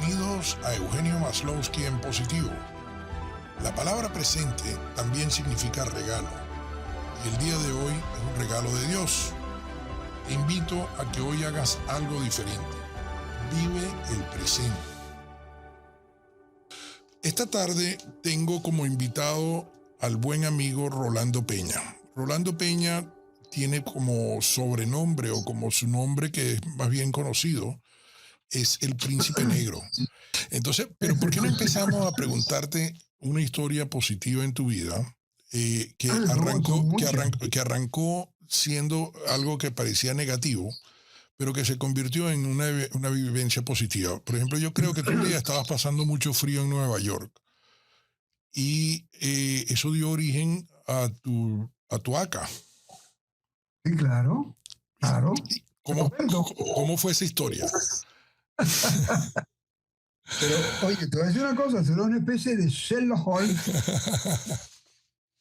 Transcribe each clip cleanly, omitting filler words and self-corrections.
Bienvenidos a Eugenio Maslowski en positivo. La palabra presente también significa regalo. Y el día de hoy es un regalo de Dios. Te invito a que hoy hagas algo diferente. Vive el presente. Esta tarde tengo como invitado al buen amigo Rolando Peña. Rolando Peña tiene como sobrenombre o como su nombre que es más bien conocido, es el Príncipe Negro. Entonces, pero ¿por qué no empezamos a preguntarte una historia positiva en tu vida que arrancó siendo algo que parecía negativo, pero que se convirtió en una vivencia positiva? Por ejemplo, yo creo que tú un día estabas pasando mucho frío en Nueva York y eso dio origen a tu ACA. Sí, claro. ¿Cómo fue esa historia? Pero, oye, te voy a decir una cosa, será una especie de Sherlock Holmes.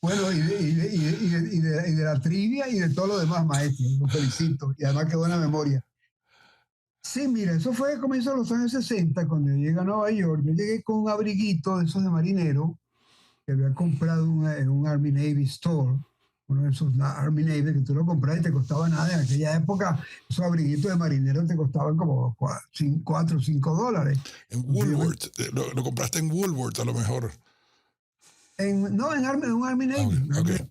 Bueno, y de la trivia y de todo lo demás, maestro. Lo felicito. Y además, qué buena memoria. Sí, mira, eso fue a comienzos de los años 60, cuando yo llegué a Nueva York. Yo llegué con un abriguito de esos de marinero que había comprado en un Army Navy Store. Uno de esos Army Navy que tú lo compras y te costaba nada. En aquella época, esos abriguitos de marinero te costaban como $4 o $5. En Woolworth, lo compraste en Woolworth a lo mejor. En un Army Navy. Okay.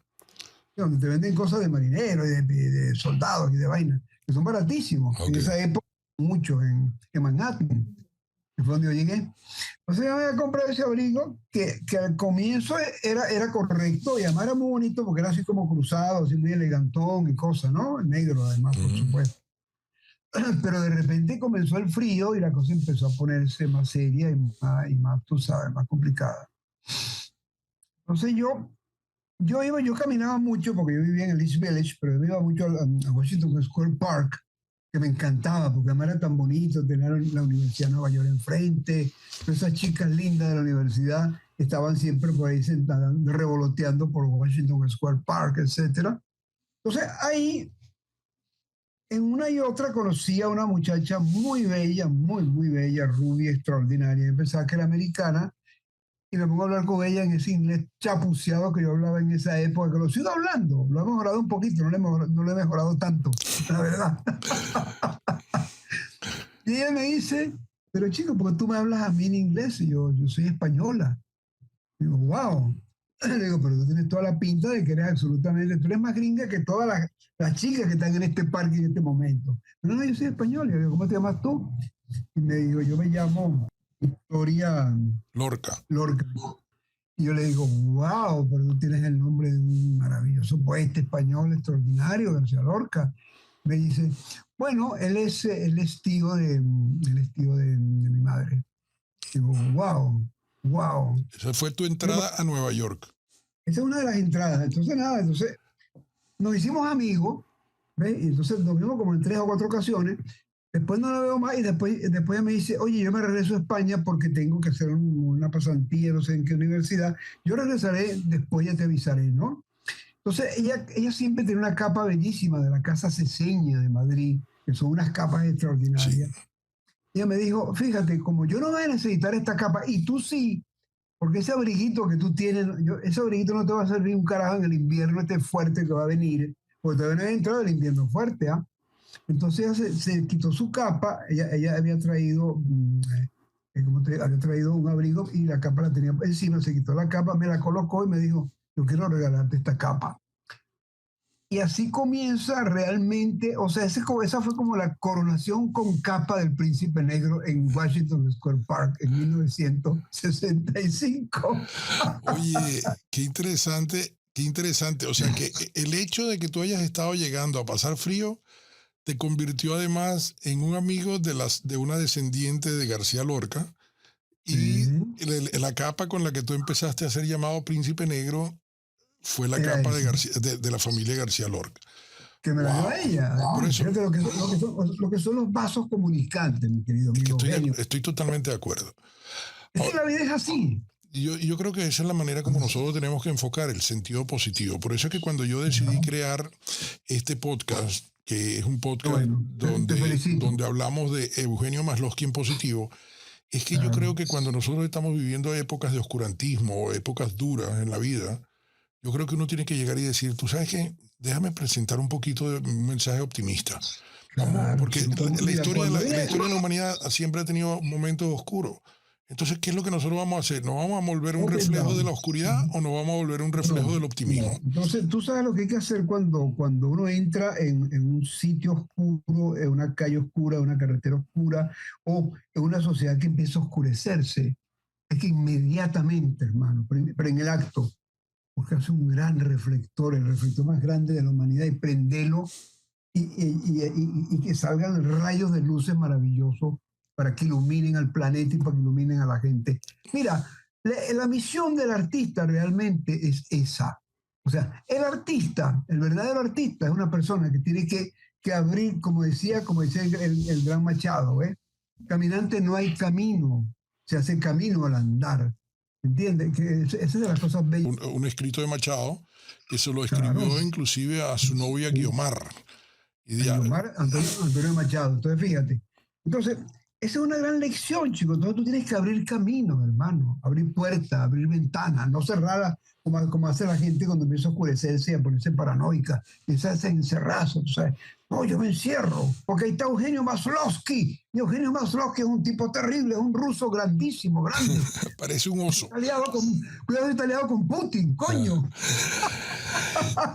Donde te venden cosas de marinero y de soldados y de vainas, que son baratísimos. Okay. En esa época, mucho en Manhattan, que fue donde yo llegué. Entonces yo me compré ese abrigo que al comienzo era correcto y además era muy bonito porque era así como cruzado, así muy elegantón y cosas, ¿no? Negro además, por supuesto. Pero de repente comenzó el frío y la cosa empezó a ponerse más seria y más, tú sabes, más complicada. Entonces yo caminaba mucho porque yo vivía en el East Village, pero yo iba mucho a Washington Square Park, que me encantaba porque además era tan bonito tener la Universidad de Nueva York enfrente. Esas chicas lindas de la universidad estaban siempre por ahí sentadas, revoloteando por Washington Square Park, etc. Entonces ahí, en una y otra, conocí a una muchacha muy bella, muy bella, rubia, extraordinaria. Yo pensaba que era americana y me pongo a hablar con ella en ese inglés chapuceado que yo hablaba en esa época, que lo sigo hablando, lo he mejorado un poquito, no lo he mejorado tanto, la verdad. Y ella me dice, pero chico, ¿por qué tú me hablas a mí en inglés? Y yo soy española. Y digo, wow. Le digo, pero tú tienes toda la pinta de que eres absolutamente, tú eres más gringa que todas las chicas que están en este parque en este momento. Pero no, yo soy española. Y yo digo, ¿cómo te llamas tú? Y me dijo, yo me llamo Victoria Lorca. Y yo le digo, wow, pero tú tienes el nombre de un maravilloso poeta español extraordinario, García Lorca. Me dice, bueno, él es tío de mi madre. Digo, wow. Esa fue tu entrada a Nueva York. Esa es una de las entradas. Entonces, nos hicimos amigos, ¿ves? Y entonces nos vimos como en 3 o 4 ocasiones. Después no la veo más y después ella me dice, oye, yo me regreso a España porque tengo que hacer una pasantía, no sé en qué universidad. Yo regresaré, después ya te avisaré, ¿no? Entonces ella siempre tiene una capa bellísima de la Casa Seseña de Madrid, que son unas capas extraordinarias. Sí. Ella me dijo, fíjate, como yo no voy a necesitar esta capa, y tú sí, porque ese abriguito que tú tienes, ese abriguito no te va a servir un carajo en el invierno este fuerte que va a venir, porque todavía no ha entrado el invierno fuerte, ¿ah? Entonces ella se quitó su capa, ella había traído, había traído un abrigo y la capa la tenía encima, se quitó la capa, me la colocó y me dijo, yo quiero regalarte esta capa. Y así comienza realmente, o sea, esa fue como la coronación con capa del Príncipe Negro en Washington Square Park en 1965. Oye, qué interesante. O sea, que el hecho de que tú hayas estado llegando a pasar frío te convirtió además en un amigo de una descendiente de García Lorca, y la capa con la que tú empezaste a ser llamado Príncipe Negro fue la capa de la familia García Lorca. Que me la dio a ella. Por eso. Lo que son los vasos comunicantes, mi querido amigo Eugenio. Estoy totalmente de acuerdo. Es que la vida es así. Yo creo que esa es la manera como nosotros tenemos que enfocar el sentido positivo. Por eso es que cuando yo decidí crear este podcast, que es un podcast donde hablamos de Eugenio Maslowski en positivo, Es que yo creo Claro. que cuando nosotros estamos viviendo épocas de oscurantismo o épocas duras en la vida, yo creo que uno tiene que llegar y decir, tú sabes qué, déjame presentar un poquito de un mensaje optimista. Vamos, Claro, porque la mira, historia cuando la viene, historia de la humanidad siempre ha tenido momentos oscuros. Entonces, ¿qué es lo que nosotros vamos a hacer? ¿Nos vamos a volver un ok, reflejo de no, la oscuridad o nos vamos a volver un reflejo no, del no. optimismo? Entonces, tú sabes lo que hay que hacer cuando uno entra en un sitio oscuro, en una calle oscura, en una carretera oscura, o en una sociedad que empieza a oscurecerse. Es que inmediatamente, hermano, pero en el acto, buscarse un gran reflector, el reflector más grande de la humanidad, y prendelo y que salgan rayos de luces maravillosos para que iluminen al planeta y para que iluminen a la gente. Mira, la misión del artista realmente es esa. O sea, el artista, el verdadero artista es una persona que tiene que abrir, como decía el gran Machado, ¿eh? Caminante no hay camino, se hace camino al andar. ¿Entiendes? Que esa es de las cosas bellas. Un escrito de Machado que se lo Claro. escribió inclusive a su novia Sí. Guiomar. Y A ya, Guiomar Antonio Machado. Entonces, fíjate. Entonces, esa es una gran lección, chicos. Entonces, tú tienes que abrir caminos, hermano. Abrir puertas, abrir ventanas, no cerrarlas como hace la gente cuando empieza a oscurecerse y a ponerse paranoica. Empieza a encerrarse, tú sabes. No, yo me encierro, porque ahí está Eugenio Maslovsky. Y Eugenio Maslovsky es un tipo terrible, es un ruso grandísimo, grande. parece un oso. Cuidado, está aliado con Putin, coño.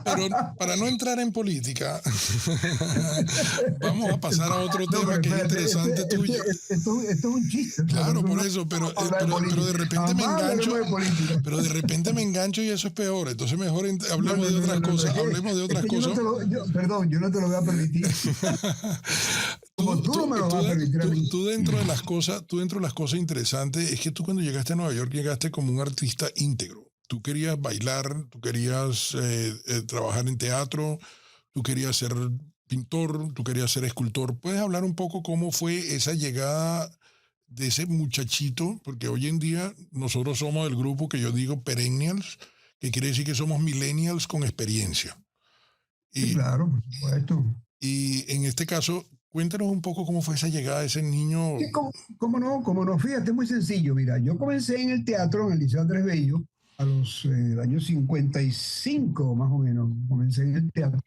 Pero para no entrar en política, vamos a pasar a otro No, tema pero que es espérate, interesante tuyo. esto es un chiste. Claro, por No eso, vamos a hablar de pero política. de repente me Jamás engancho, hablaremos de política. pero de repente me engancho y eso es peor. Entonces mejor No, hablemos no, de no, otras no, no. cosas, hablemos de Es otras que yo no cosas. te lo, perdón, yo no te lo voy a permitir. Como tú no me lo vas a permitir a mí. Tú dentro de las cosas interesantes es que tú cuando llegaste a Nueva York llegaste como un artista íntegro. Tú querías bailar, tú querías trabajar en teatro, tú querías ser pintor, tú querías ser escultor. ¿Puedes hablar un poco cómo fue esa llegada de ese muchachito? Porque hoy en día nosotros somos el grupo que yo digo perennials, que quiere decir que somos millennials con experiencia. Sí, Y, claro, por supuesto. y en este caso, cuéntanos un poco cómo fue esa llegada de ese niño. Sí, cómo no, fíjate, es muy sencillo. Mira, yo comencé en el teatro en el Liceo Andrés Bello a los años 55, más o menos. Comencé en el teatro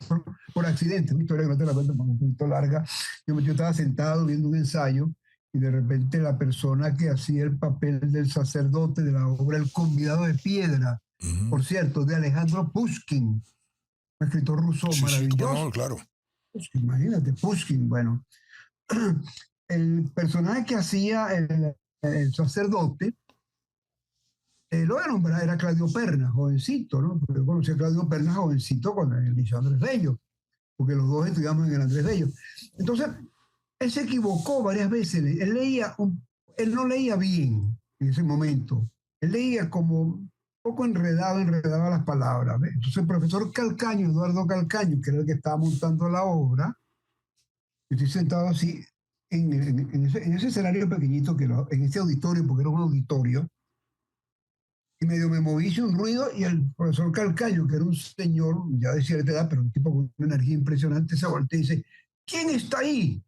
por accidente, una historia que no te la cuento porque es un poquito larga. Yo estaba sentado viendo un ensayo y de repente la persona que hacía el papel del sacerdote de la obra El convidado de piedra, Ujú. por cierto, de Alejandro Pushkin, un escritor ruso Sí, sí, cómo maravilloso. no, claro. Imagínate, Pushkin, bueno. El personaje que hacía el sacerdote, lo era, era Claudio Perna, jovencito, ¿no? Porque yo conocí a Claudio Perna jovencito con el Liceo Andrés Bello, porque los dos estudiamos en el Andrés Bello. Entonces, él se equivocó varias veces. Él no leía bien en ese momento. Él leía como un poco enredaba las palabras. ¿Ves? Entonces, el profesor Calcaño, Eduardo Calcaño, que era el que estaba montando la obra, yo estoy sentado así en ese escenario pequeñito, en ese auditorio, porque era un auditorio, y medio me moví, hice un ruido, y el profesor Calcayo, que era un señor ya de cierta edad, pero un tipo con una energía impresionante, se voltea y dice, ¿quién está ahí?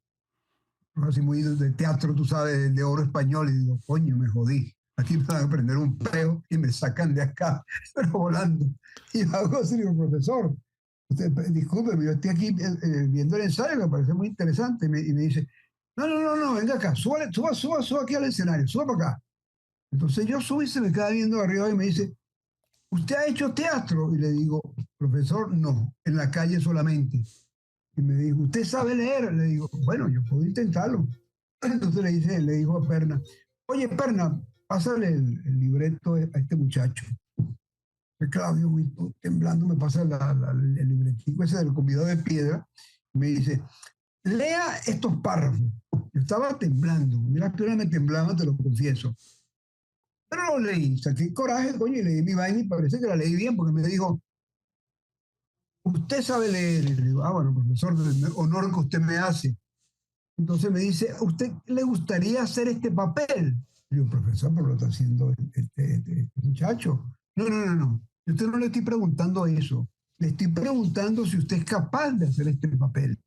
Así muy de teatro, tú sabes, de oro español, y digo, coño, me jodí. Aquí me van a prender un peo y me sacan de acá, pero volando. Y yo hago así, digo, profesor, discúlpeme, yo estoy aquí viendo el ensayo, me parece muy interesante. Y me dice, no, venga acá, suba aquí al escenario, suba para acá. Entonces yo subo y se me queda viendo arriba y me dice, ¿usted ha hecho teatro? Y le digo, profesor, no, en la calle solamente. Y me dijo, ¿usted sabe leer? Le digo, bueno, yo puedo intentarlo. Entonces le dijo a Perna, oye, Perna, pásale el libreto a este muchacho. Claudio, muy temblando, me pasa el libretico ese del convidado de piedra. Y me dice, lea estos párrafos. Yo estaba temblando, mira, las piernas me temblaban, te lo confieso. Pero lo leí, saqué coraje, coño, y leí mi vaina y parece que la leí bien, porque me dijo, usted sabe leer. Y le digo, bueno, profesor, el honor que usted me hace. Entonces me dice, ¿a usted le gustaría hacer este papel? Le digo, profesor, pero lo está haciendo este muchacho. No. Yo a usted no le estoy preguntando eso. Le estoy preguntando si usted es capaz de hacer este papel.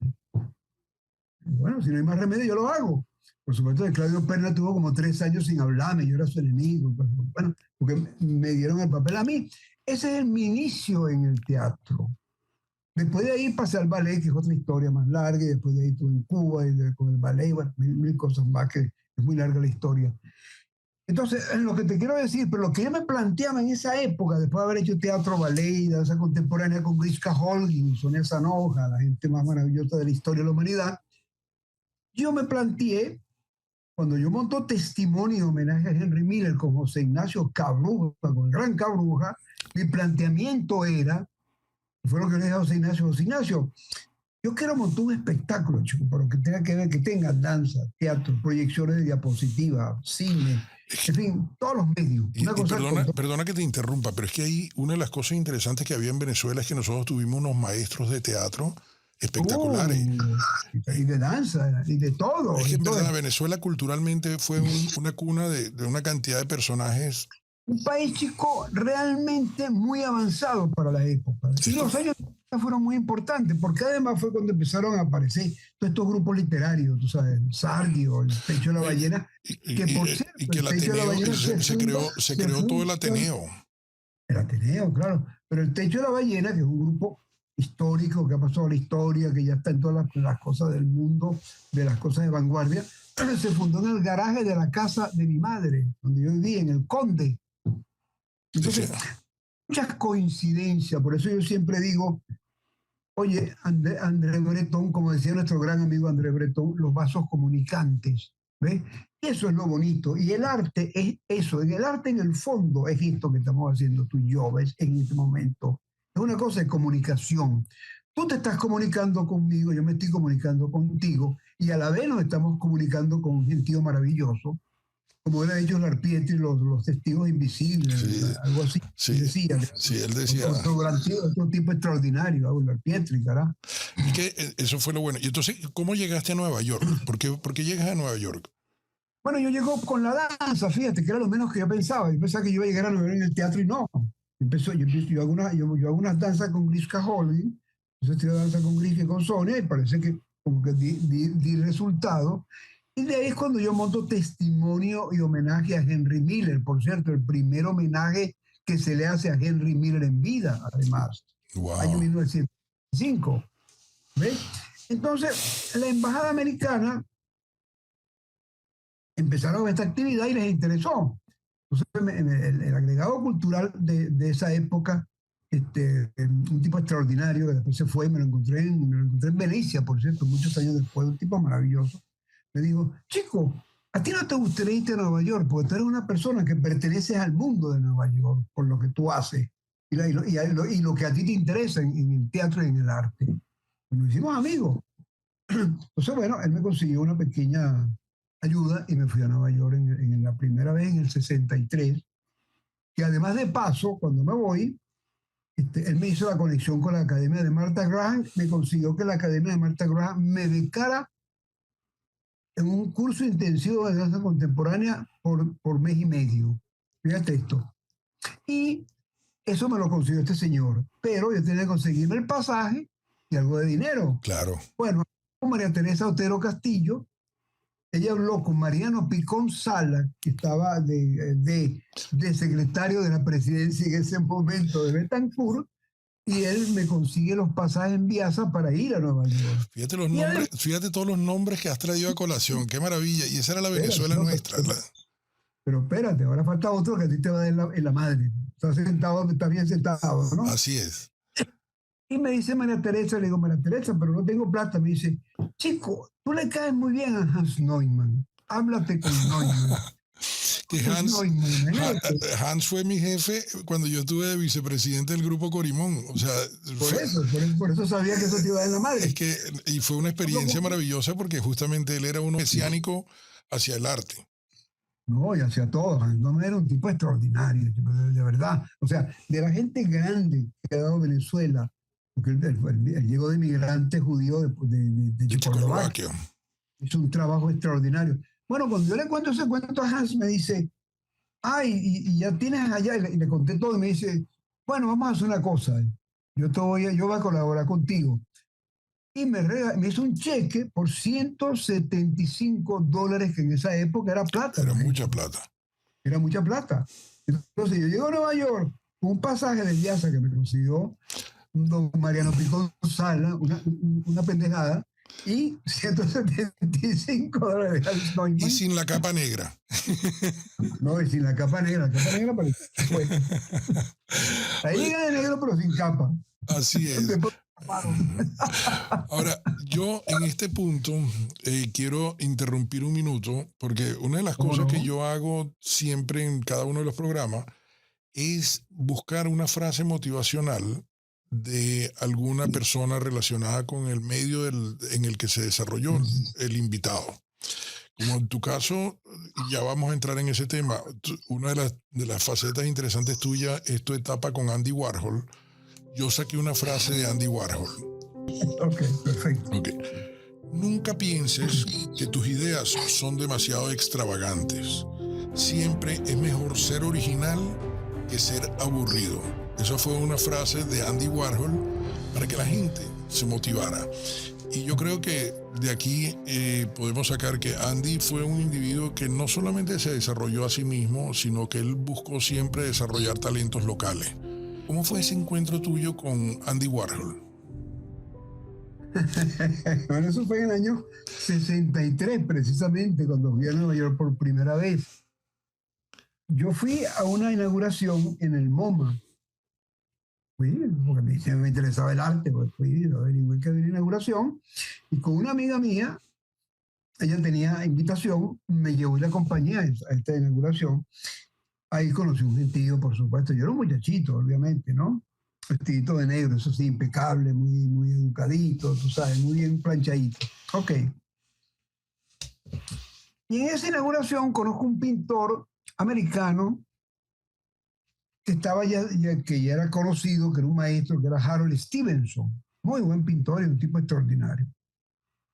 Bueno, si no hay más remedio, yo lo hago. Por supuesto que Claudio Perna tuvo como 3 años sin hablarme, yo era su enemigo, pues, bueno, porque me dieron el papel a mí. Ese es mi inicio en el teatro. Después de ahí pasé al ballet, que es otra historia más larga, y después de ahí estuve en Cuba con el ballet, bueno, mil cosas más, que es muy larga la historia. Entonces, lo que te quiero decir, pero lo que yo me planteaba en esa época, después de haber hecho teatro, ballet y danza contemporánea con Grishka Holguín, Sonia Sanoja, la gente más maravillosa de la historia de la humanidad, yo me planteé, cuando yo monto testimonio homenaje a Henry Miller con José Ignacio Cabruja, con el gran Cabruja, mi planteamiento era, fue lo que le dije a José Ignacio, yo quiero montar un espectáculo, chico, pero que tenga que ver, que tenga danza, teatro, proyecciones de diapositiva, cine, en fin, todos los medios. Una cosa perdona que te interrumpa, pero es que ahí una de las cosas interesantes que había en Venezuela es que nosotros tuvimos unos maestros de teatro espectaculares. Y de danza, y de todo. Es que en verdad Venezuela culturalmente fue una cuna de una cantidad de personajes. Un país, chico, realmente muy avanzado para la época. Y los años fueron muy importantes, porque además fue cuando empezaron a aparecer todos estos grupos literarios, tú sabes, Sardio, el Techo de la Ballena, que por cierto, y que el Ateneo, se creó todo el Ateneo. El Ateneo, claro, pero el Techo de la Ballena, que es un grupo histórico que ha pasado a la historia, que ya está en todas las cosas del mundo, de las cosas de vanguardia, se fundó en el garaje de la casa de mi madre, donde yo vivía, en el Conde. Entonces, muchas coincidencias, por eso yo siempre digo, oye, André Breton, como decía nuestro gran amigo André Breton, los vasos comunicantes, ¿ves? Y eso es lo bonito, y el arte es eso, y el arte en el fondo es esto que estamos haciendo tú y yo, ¿ves? En este momento. Es una cosa de comunicación. Tú te estás comunicando conmigo, yo me estoy comunicando contigo, y a la vez nos estamos comunicando con un gentío maravilloso, como era dicho Larpietri, los testigos invisibles, algo así. Sí, él decía. Otro tipo extraordinario, Larpietri, carajo. Y que eso fue lo bueno. Y entonces, ¿cómo llegaste a Nueva York? ¿Por qué llegas a Nueva York? Bueno, yo llego con la danza, fíjate, que era lo menos que yo pensaba. Yo pensaba que yo iba a llegar a Nueva York en el teatro y no. Yo hago unas danzas con Grishka Holguín, yo estoy danza con Grishka y con Sonia, y parece que como que di resultado. Y de ahí es cuando yo monto testimonio y homenaje a Henry Miller, por cierto, el primer homenaje que se le hace a Henry Miller en vida, además. Wow. Año 1905. ¿Ves? Entonces, la embajada americana empezaron esta actividad y les interesó. Entonces, el agregado cultural de esa época, un tipo extraordinario que después se fue, me lo encontré en Venecia, por cierto, muchos años después, un tipo maravilloso. Me dijo, chico, ¿a ti no te gustaría irte a Nueva York? Porque tú eres una persona que perteneces al mundo de Nueva York por lo que tú haces y lo que a ti te interesa en el teatro y en el arte. Pues nos hicimos amigos. Entonces, bueno, él me consiguió una pequeña ayuda y me fui a Nueva York en la primera vez en el 63, que además de paso, cuando me voy, él me hizo la conexión con la Academia de Martha Graham, me consiguió que la Academia de Martha Graham me becara en un curso intensivo de danza contemporánea por mes y medio. Fíjate esto. Y eso me lo consiguió este señor. Pero yo tenía que conseguirme el pasaje y algo de dinero. Claro. Bueno, con María Teresa Otero Castillo, ella habló con Mariano Picón Sala, que estaba de secretario de la presidencia en ese momento de Betancourt, y él me consigue los pasajes en Viasa para ir a Nueva York. Fíjate todos los nombres que has traído a colación, qué maravilla. Y esa era la Venezuela nuestra. Pero espérate, ahora falta otro que a ti te va a dar en la madre. Estás bien sentado, ¿no? Así es. Y me dice María Teresa, le digo, María Teresa, pero no tengo plata. Me dice, chico, tú le caes muy bien a Hans Neumann. Háblate con Neumann. Que Hans fue mi jefe cuando yo estuve de vicepresidente del Grupo Corimón. O sea, por eso sabía que eso te iba a dar la madre. Y fue una experiencia maravillosa porque justamente él era uno mesiánico hacia el arte. No, y hacia todo. No era un tipo extraordinario, de verdad. O sea, de la gente grande que ha dado Venezuela, porque él llegó de inmigrante judío de Checoslovaquia. Hizo un trabajo extraordinario. Bueno, cuando yo le cuento ese cuento a Hans, me dice, ay, y ya tienes allá, y le conté todo, y me dice, bueno, vamos a hacer una cosa, yo voy a colaborar contigo. y me hizo un cheque por $175, que en esa época era plata. Era mucha plata. Era mucha plata. Entonces yo llego a Nueva York con un pasaje de Yasa que me consiguió don Mariano Picón Sala, una pendejada, y $175. Y sin la capa negra. No, y sin la capa negra. La capa negra para pues. Ahí llega de negro, pero sin capa. Así es. Ahora, yo en este punto quiero interrumpir un minuto, porque una de las cosas que yo hago siempre en cada uno de los programas es buscar una frase motivacional de alguna persona relacionada con el medio en el que se desarrolló el invitado. Como en tu caso, ya vamos a entrar en ese tema. Una de las facetas interesantes tuyas es tu etapa con Andy Warhol. Yo saqué una frase de Andy Warhol. Ok, perfecto. Okay. Nunca pienses que tus ideas son demasiado extravagantes. Siempre es mejor ser original que ser aburrido. Esa fue una frase de Andy Warhol para que la gente se motivara. Y yo creo que de aquí podemos sacar que Andy fue un individuo que no solamente se desarrolló a sí mismo, sino que él buscó siempre desarrollar talentos locales. ¿Cómo fue ese encuentro tuyo con Andy Warhol? Bueno, eso fue en el año 63, precisamente, cuando fui a Nueva York por primera vez. Yo fui a una inauguración en el MoMA. Fui, porque me interesaba el arte, pues fui a averiguar que había una inauguración, y con una amiga mía, ella tenía invitación, me llevó y la acompañé a esta inauguración. Ahí conocí un gentío, por supuesto. Yo era un muchachito, obviamente, ¿no? Vestidito de negro, eso sí, impecable, muy educadito, tú sabes, muy bien planchadito. Ok. Y en esa inauguración conozco un pintor americano que estaba que ya era conocido, que era un maestro, que era Harold Stevenson. Muy buen pintor y un tipo extraordinario.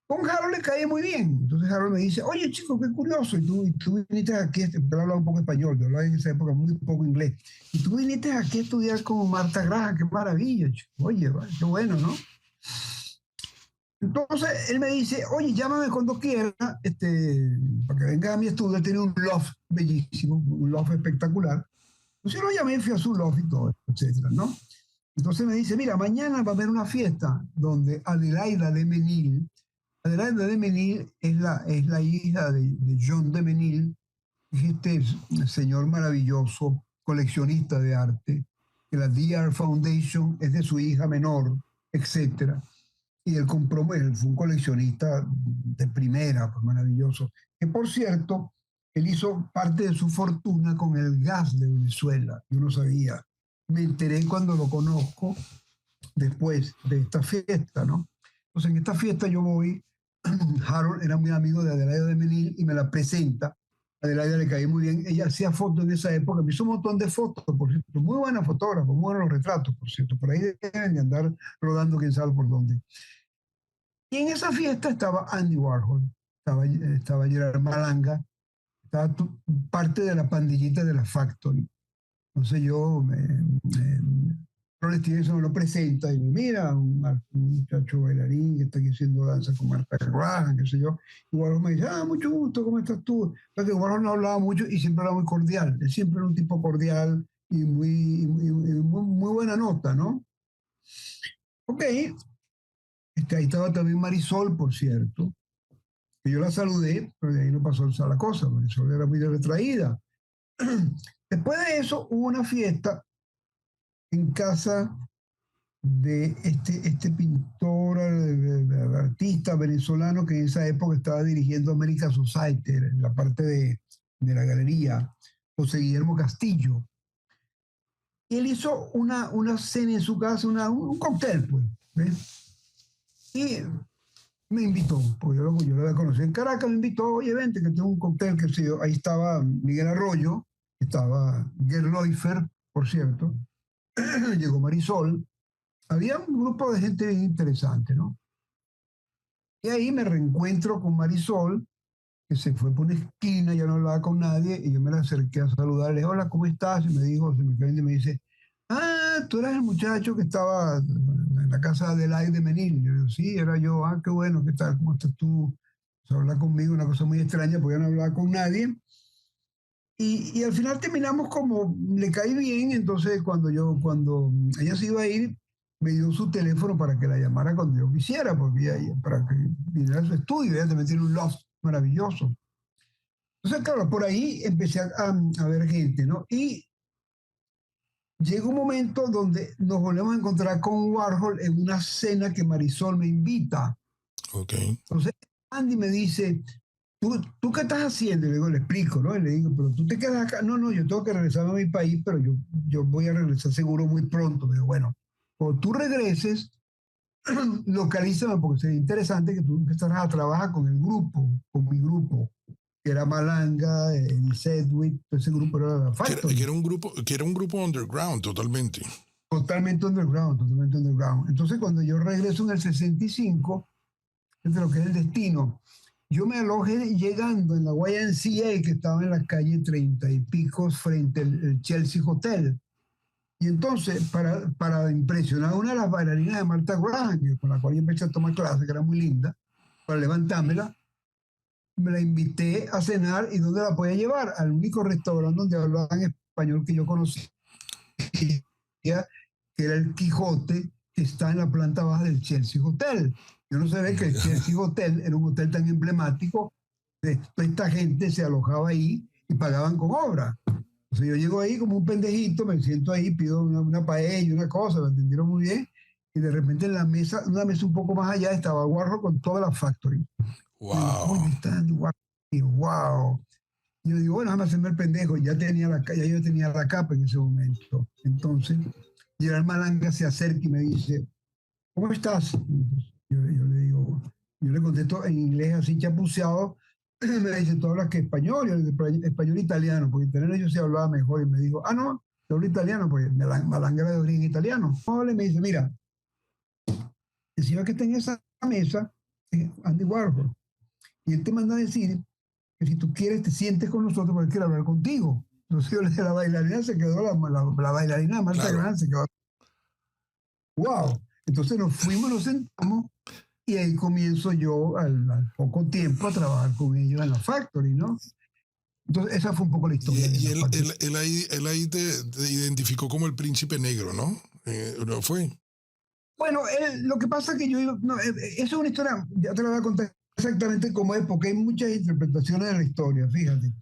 Con Harold le caía muy bien. Entonces Harold me dice, oye, chico, qué curioso. Y tú viniste aquí, él hablaba un poco español, yo hablaba en esa época muy poco inglés. Y tú viniste aquí a estudiar con Marta Graham, qué maravilla, chico. Oye, qué bueno, ¿no? Entonces él me dice, oye, llámame cuando quiera, para que venga a mi estudio. Él tiene un loft bellísimo, un loft espectacular. Entonces yo lo llamé, fui a su loft y todo, etcétera, ¿no? Entonces me dice, mira, mañana va a haber una fiesta donde Adelaida de Menil es la hija de John de Menil, este señor maravilloso, coleccionista de arte, que la DR Foundation es de su hija menor, etcétera. Y él fue un coleccionista de primera, pues maravilloso. Que por cierto, él hizo parte de su fortuna con el gas de Venezuela. Yo no sabía. Me enteré cuando lo conozco después de esta fiesta, ¿no? Entonces en esta fiesta yo voy, Harold era muy amigo de Adelaida de Menil y me la presenta. Adelaida le caí muy bien. Ella hacía fotos en esa época, me hizo un montón de fotos, por cierto. Muy buena fotógrafa, muy buenos los retratos, por cierto. Por ahí deben de andar rodando quién sabe por dónde. Y en esa fiesta estaba Andy Warhol, estaba Gerard Malanga, estaba parte de la pandillita de la Factory. Entonces Rolling Stevenson me lo presenta y me mira, un muchacho bailarín que está aquí haciendo danza con Marta Graham, qué sé yo. Y Warhol me dice, mucho gusto, ¿cómo estás tú? Porque Warhol no hablaba mucho y siempre era muy cordial. Él siempre era un tipo cordial y muy buena nota, ¿no? Ok. Ahí estaba también Marisol, por cierto, que yo la saludé, pero de ahí no pasó la cosa. Marisol era muy retraída. Después de eso hubo una fiesta en casa de este pintor, artista venezolano que en esa época estaba dirigiendo American Society, en la parte de la galería, José Guillermo Castillo. Y él hizo una cena en su casa, un cóctel, pues, ¿ves? Y me invitó, porque yo lo había conocido en Caracas, me invitó, oye, vente, que tengo un cóctel, que sé yo. Ahí estaba Miguel Arroyo, estaba Gerd Leufer, por cierto, llegó Marisol, había un grupo de gente bien interesante, ¿no? Y ahí me reencuentro con Marisol, que se fue por una esquina, ya no hablaba con nadie, y yo me la acerqué a saludarle, hola, ¿cómo estás? Y me dijo, y me dice, tú eras el muchacho que estaba en la casa de Adelaide de Menil. Yo le Yo, sí, era yo. Ah, qué bueno, ¿qué tal? ¿Cómo estás tú? Se habla conmigo, una cosa muy extraña, porque yo no hablaba con nadie. Y al final terminamos como, le caí bien, entonces cuando ella se iba a ir, me dio su teléfono para que la llamara cuando yo quisiera, porque para que viniera a su estudio, ella también tiene un loft maravilloso. Entonces, claro, por ahí empecé a ver gente, ¿no? Y llega un momento donde nos volvemos a encontrar con Warhol en una cena que Marisol me invita. Ok. Entonces, Andy me dice, ¿Tú qué estás haciendo? Y le digo, le explico, ¿no? Y le digo, pero tú te quedas acá. No, no, yo tengo que regresar a mi país, pero yo voy a regresar seguro muy pronto. Me digo, bueno, cuando tú regreses, localízame, porque sería interesante que tú empezaras a trabajar con el grupo, con mi grupo, que era Malanga, el Sedgwick, todo ese grupo era la Factory. Que era un grupo underground totalmente. Totalmente underground, totalmente underground. Entonces, cuando yo regreso en el 65, entre lo que es el destino, yo me alojé llegando en la YMCA, que estaba en la calle 30 y picos frente al Chelsea Hotel. Y entonces, para impresionar a una de las bailarinas de Martha Graham, con la cual yo empecé a tomar clases, que era muy linda, para levantármela, me la invité a cenar. ¿Y dónde la podía llevar? Al único restaurante donde hablaban español que yo conocía, que era el Quijote, que está en la planta baja del Chelsea Hotel. Yo no sabía que el Chelsea Hotel era un hotel tan emblemático. Toda esta gente se alojaba ahí y pagaban con obra. Entonces yo llego ahí como un pendejito, me siento ahí, pido una paella, una cosa, me atendieron muy bien. Y de repente en la mesa, una mesa un poco más allá, estaba Warhol con toda la Factory. Wow. Digo, está Andy Warhol. Y wow. Y yo digo, bueno, déjame hacerme el pendejo. Ya yo tenía la capa en ese momento. Entonces, Gerard Malanga se acerca y me dice, ¿cómo estás? Yo le digo, yo le contesto en inglés así chapuceado. Me dice, ¿tú hablas que español? Yo le digo, español italiano, porque italiano yo sí hablaba mejor. Y me dijo, ah, no, yo hablo italiano, pues Malanga era de origen italiano. Y me dice, mira, decía que está en esa mesa Andy Warhol. Y él te manda a decir que si tú quieres te sientes con nosotros porque él quiere hablar contigo. Entonces yo le dije, la bailarina se quedó, la bailarina Marta Claro. Graham se quedó, wow. Entonces nos fuimos, nos sentamos y ahí comienzo yo al poco tiempo a trabajar con ellos en la Factory, ¿no? Entonces esa fue un poco la historia de Y la Factory. él ahí te identificó como el príncipe negro, ¿no? ¿No fue? Bueno, lo que pasa es que no, eso es una historia, ya te la voy a contar exactamente cómo es, porque hay muchas interpretaciones de la historia, fíjate.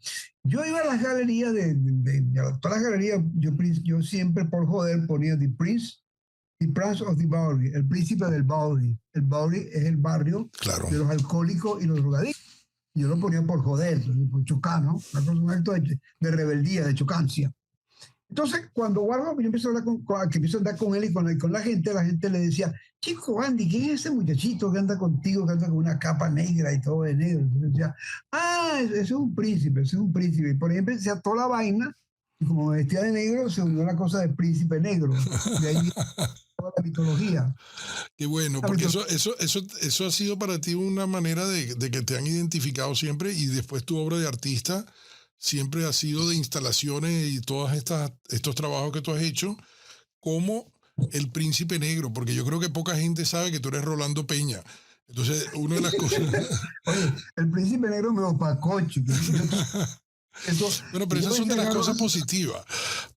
Yo iba a las galerías, a todas las galerías, yo siempre por joder ponía The Prince of the Bowery, el príncipe del Bowery. El Bowery es el barrio Claro. de los alcohólicos y los drogadictos. Yo lo ponía por joder, por chocar, ¿no? Un acto de rebeldía, de chocancia. Entonces, cuando Warhol, yo empiezo a hablar que empiezo a andar con él y con la gente le decía, chico, Andy, ¿quién es ese muchachito que anda contigo, que anda con una capa negra y todo de negro? Entonces decía, ese es un príncipe, ese es un príncipe. Y por ahí empecé a toda la vaina, y como me vestía de negro, se unió la cosa del príncipe negro. De ahí viene toda la mitología. Qué bueno, porque eso ha sido para ti una manera de que te han identificado siempre y después tu obra de artista siempre ha sido de instalaciones y todos estos trabajos que tú has hecho como el príncipe negro, porque yo creo que poca gente sabe que tú eres Rolando Peña. Entonces, una de las cosas... Oye, el príncipe negro me opacó, chico. Bueno, pero esas son de las cosas positivas,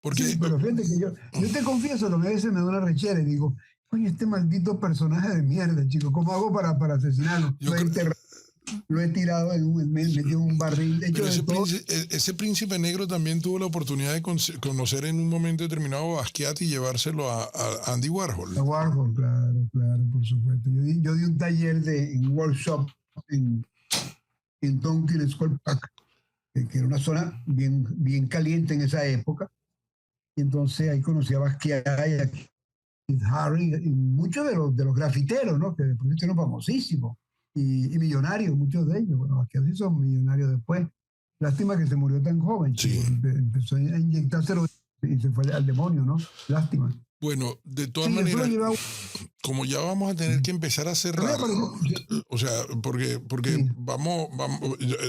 porque... Sí, pero fíjate que yo te confieso, lo que a veces me da una rechera y digo, oye, este maldito personaje de mierda, chico, ¿cómo hago para asesinarlo? Lo he tirado metido en un barril, hecho Pero de todo. ese príncipe negro también tuvo la oportunidad de conocer en un momento determinado a Basquiat y llevárselo a Andy Warhol. A Warhol, claro, por supuesto. Yo di un taller en workshop en Tompkins Square Park, que era una zona bien caliente en esa época. Y entonces ahí conocí a Basquiat y a Keith Haring y muchos de los grafiteros, ¿no? Que después fueron famosísimos y millonarios, muchos de ellos. Bueno, Basquiat sí son millonarios después. Lástima que se murió tan joven, Sí. Empezó a inyectárselo y se fue al demonio, ¿no? Lástima. Bueno, de todas maneras, como ya vamos a tener que empezar a cerrar, o sea, porque sí. vamos,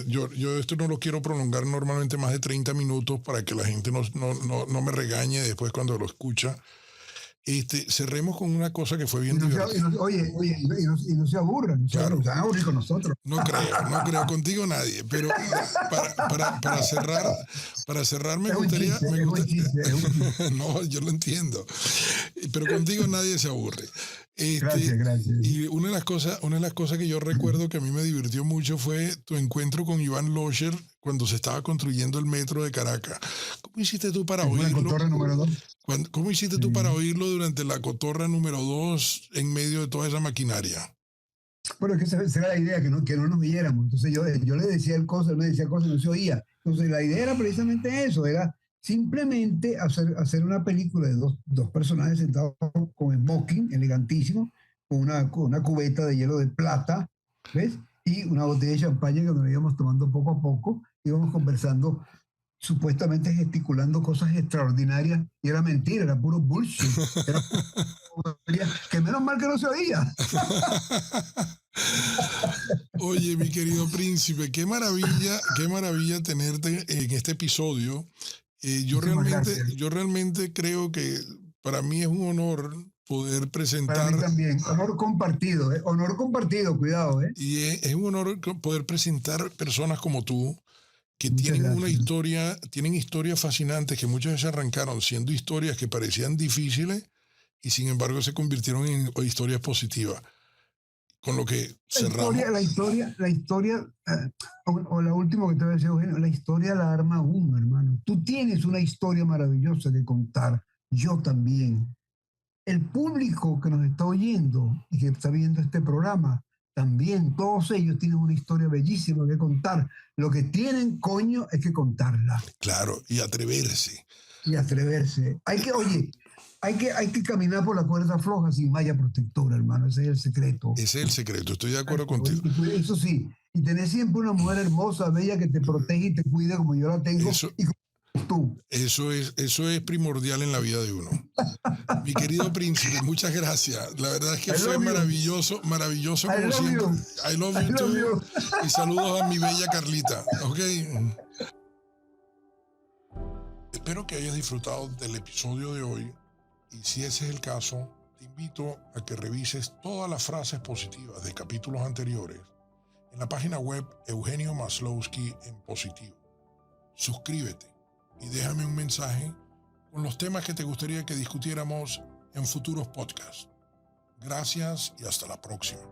yo esto no lo quiero prolongar normalmente más de 30 minutos para que la gente no me regañe después cuando lo escucha. Cerremos con una cosa que fue bien Y no divertida. y no se aburran, Claro. se van a aburrir con nosotros. No creo contigo nadie, pero para cerrar me gustaría... Es un chiste. No, yo lo entiendo, pero contigo nadie se aburre. Gracias. Y una de las cosas que yo recuerdo que a mí me divirtió mucho fue tu encuentro con Iván Locher cuando se estaba construyendo el metro de Caracas. ¿Cómo hiciste tú para oírlo? La cotorra número 2. ¿Cómo hiciste tú para oírlo durante la cotorra número 2 en medio de toda esa maquinaria? Bueno, es que esa era la idea, que no nos viéramos. Entonces yo le decía cosas, él me decía cosas, no se oía. Entonces la idea era precisamente eso, era simplemente hacer una película de dos personajes sentados con smoking, elegantísimo, con una cubeta de hielo de plata, ¿ves? Y una botella de champaña que nos íbamos tomando poco a poco, íbamos conversando, supuestamente gesticulando cosas extraordinarias, y era mentira, era puro bullshit. Que menos mal que no se oía. Oye, mi querido príncipe, qué maravilla tenerte en este episodio. Yo realmente creo que para mí es un honor poder presentar. Para mí también, honor compartido, cuidado. Y es un honor poder presentar personas como tú que tienen historias fascinantes que muchas veces arrancaron siendo historias que parecían difíciles y sin embargo se convirtieron en historias positivas. Con lo que cerramos. La historia, o la última que te voy a decir, Eugenio, la historia la arma uno, hermano. Tú tienes una historia maravillosa que contar, yo también. El público que nos está oyendo y que está viendo este programa, también, todos ellos tienen una historia bellísima que contar. Lo que tienen, coño, es que contarla. Claro, y atreverse. Hay que caminar por la cuerda floja sin malla protectora, hermano. Ese es el secreto. Estoy de acuerdo contigo. Eso sí, y tener siempre una mujer hermosa, bella, que te protege y te cuide como yo la tengo y como tú. Eso es primordial en la vida de uno. Mi querido príncipe, muchas gracias. La verdad es que fue maravilloso como siempre. I love you too. Y saludos a mi bella Carlita. ¿Ok? Espero que hayas disfrutado del episodio de hoy. Y si ese es el caso, te invito a que revises todas las frases positivas de capítulos anteriores en la página web Eugenio Maslowski en Positivo. Suscríbete y déjame un mensaje con los temas que te gustaría que discutiéramos en futuros podcasts. Gracias y hasta la próxima.